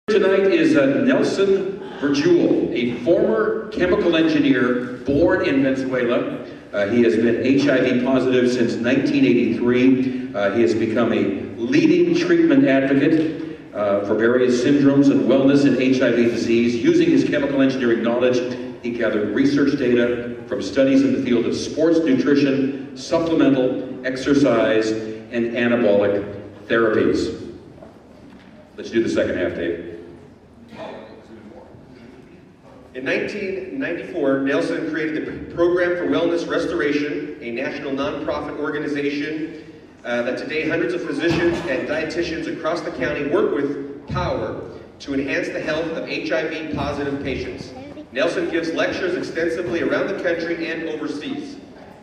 Tonight is Nelson Vergel, a former chemical engineer born in Venezuela. He has been HIV positive since 1983. He has become a leading treatment advocate for various syndromes and wellness in HIV disease. Using his chemical engineering knowledge, he gathered research data from studies in the field of sports nutrition, supplemental exercise, and anabolic therapies. Let's do the second half, Dave. In 1994, Nelson created the Program for Wellness Restoration, a national nonprofit organization that today hundreds of physicians and dietitians across the county work with power to enhance the health of HIV-positive patients. Nelson gives lectures extensively around the country and overseas,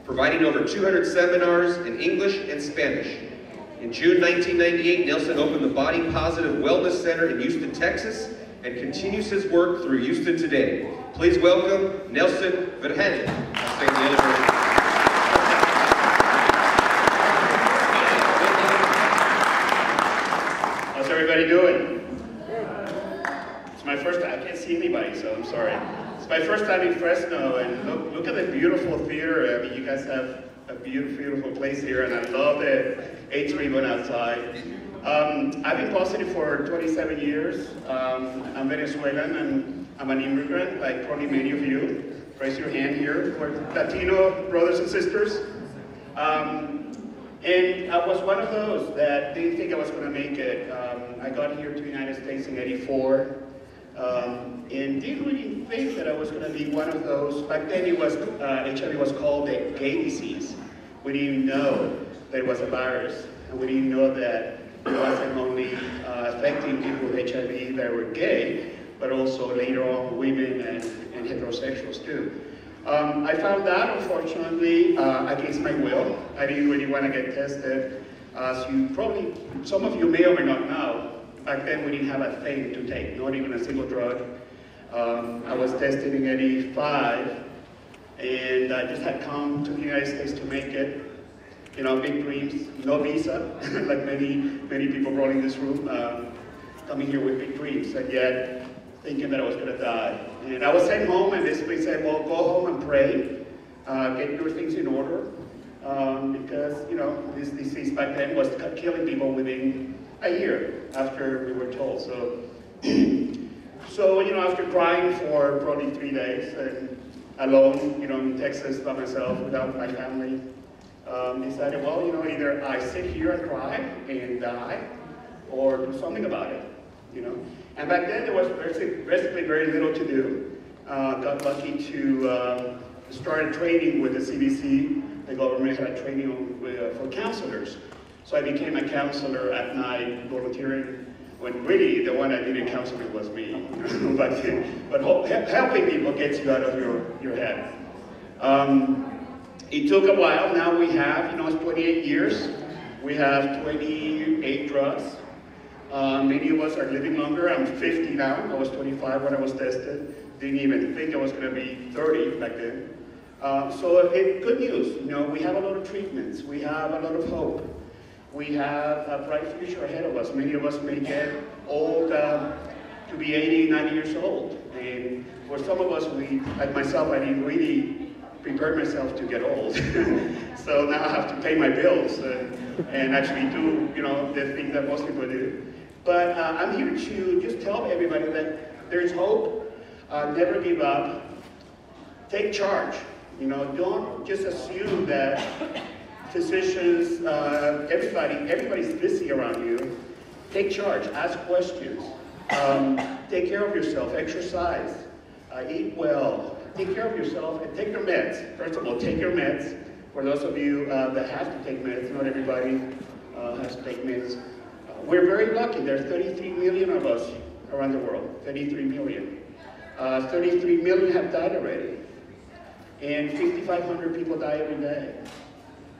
providing over 200 seminars in English and Spanish. In June 1998, Nelson opened the Body Positive Wellness Center in Houston, Texas, and continues his work through Houston today. Please welcome Nelson Vergel. How's everybody doing? It's my first time. I can't see anybody, so I'm sorry. It's my first time in Fresno, and look at the beautiful theater. I mean, you guys have a beautiful, beautiful place here, and I love the atrium outside. I've been positive for 27 years. I'm Venezuelan, and I'm an immigrant, like probably many of you. Raise your hand here for Latino brothers and sisters. And I was one of those that didn't think I was going to make it. I got here to the United States in '84, and didn't really think that I was going to be one of those. Back then, it was HIV was called a gay disease. We didn't know that it was a virus, and we didn't know that it wasn't only affecting people with HIV that were gay, but also later on women and heterosexuals too. I found out, unfortunately, against my will. I didn't really want to get tested. As you probably, some of you may or may not know, back then we didn't have a thing to take, not even a single drug. I was tested in '85, and I just had come to the United States to make it. You know, big dreams, no visa, like many people brought in this room, coming here with big dreams, and yet thinking that I was going to die. And I was sent home and basically said, well, go home and pray, get your things in order, because, you know, this disease back then was killing people within a year after we were told. So, you know, after crying for probably 3 days, and alone, you know, in Texas by myself, without my family, decided, well, you know, either I sit here and cry and die, or do something about it, you know. And back then there was basically very little to do. Got lucky to start training with the CDC. The government had a training for counselors. So I became a counselor at night, volunteering, when really the one that needed counseling was me. but helping people gets you out of your head. It took a while. Now we have, you know, it's 28 years. We have 28 drugs. Many of us are living longer. I'm 50 now. I was 25 when I was tested. Didn't even think I was going to be 30 back then. So good news. You know, we have a lot of treatments. We have a lot of hope. We have a bright future ahead of us. Many of us may get old to be 80, 90 years old. And for some of us, like myself, I didn't really prepare myself to get old. So now I have to pay my bills and actually do, you know, the things that most people do. But I'm here to just tell everybody that there's hope. Never give up. Take charge. You know, don't just assume that physicians, everybody's busy around you. Take charge. Ask questions. Take care of yourself. Exercise. Eat well. Take care of yourself and take your meds. First of all, take your meds. For those of you that have to take meds, not everybody has to take meds. We're very lucky. There's 33 million of us around the world. 33 million. 33 million have died already. And 5,500 people die every day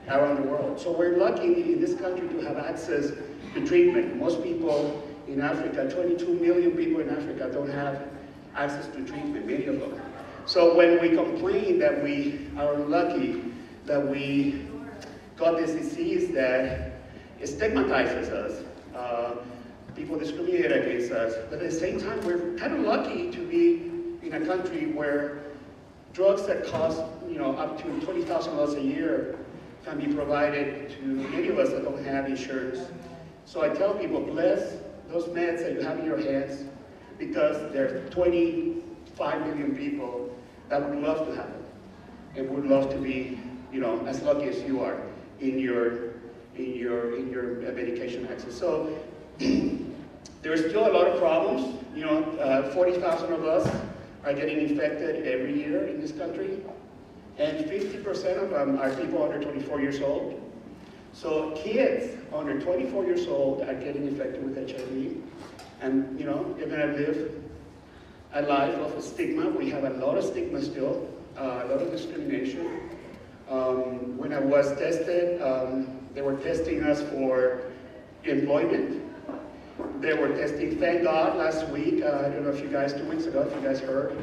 around the world. So we're lucky in this country to have access to treatment. Most people in Africa, 22 million people in Africa don't have access to treatment, many of them. So when we complain that we are lucky that we got this disease that stigmatizes us, people discriminate against us. But at the same time, we're kind of lucky to be in a country where drugs that cost, up to $20,000 a year can be provided to many of us that don't have insurance. So I tell people, bless those meds that you have in your hands, because there are 25 million people that would love to have it and would love to be, as lucky as you are in your medication access. So there's still a lot of problems. 40,000 of us are getting infected every year in this country, and 50% of them are people under 24 years old. So kids under 24 years old are getting infected with HIV, and they're going to live a life of stigma. We have a lot of stigma still, a lot of discrimination. When I was tested, they were testing us for employment. They were testing, thank God, last week, I don't know if you guys, 2 weeks ago, if you guys heard,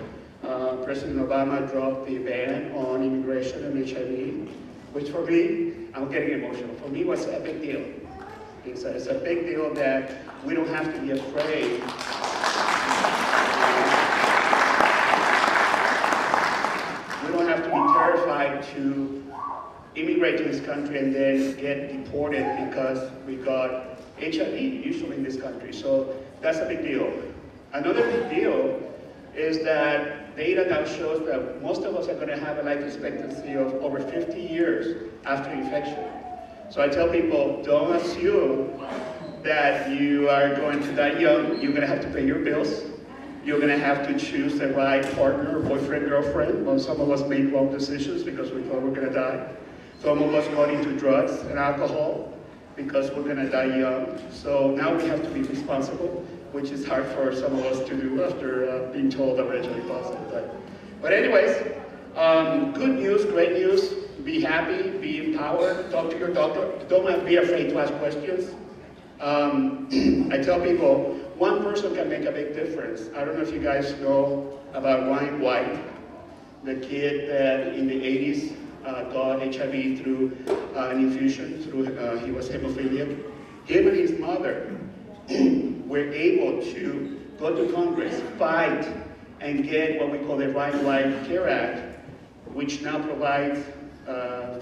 President Obama dropped the ban on immigration and HIV, which for me, I'm getting emotional. For me, was a big deal. It's a big deal that we don't have to be afraid. We don't have to be terrified to immigrate to this country and then get deported because we got HIV usually in this country. So that's a big deal. Another big deal is that data now shows that most of us are going to have a life expectancy of over 50 years after infection. So I tell people, don't assume that you are going to die young. You're going to have to pay your bills. You're going to have to choose the right partner, boyfriend, girlfriend. Well, some of us made wrong decisions because we thought we were going to die. Some of us got into drugs and alcohol because we're going to die young. So now we have to be responsible, which is hard for some of us to do after being told I'm HIV positive. But anyways, good news, great news. Be happy, be empowered, talk to your doctor. Don't be afraid to ask questions. I tell people, one person can make a big difference. I don't know if you guys know about Ryan White, the kid that in the 80s got HIV through an infusion, he was hemophiliac. Him and his mother were able to go to Congress, fight, and get what we call the Right Life Care Act, which now provides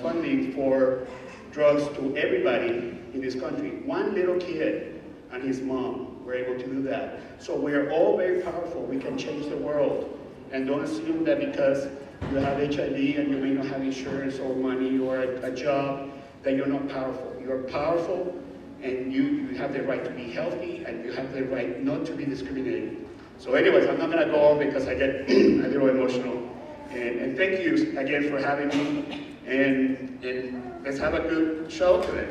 funding for drugs to everybody in this country. One little kid and his mom were able to do that. So we're all very powerful. We can change the world. And don't assume that because you have HIV and you may not have insurance or money or a job, that you're not powerful. You're powerful, and you have the right to be healthy, and you have the right not to be discriminated. So anyways, I'm not going to go on because I get a little emotional. And thank you again for having me, and let's have a good show today.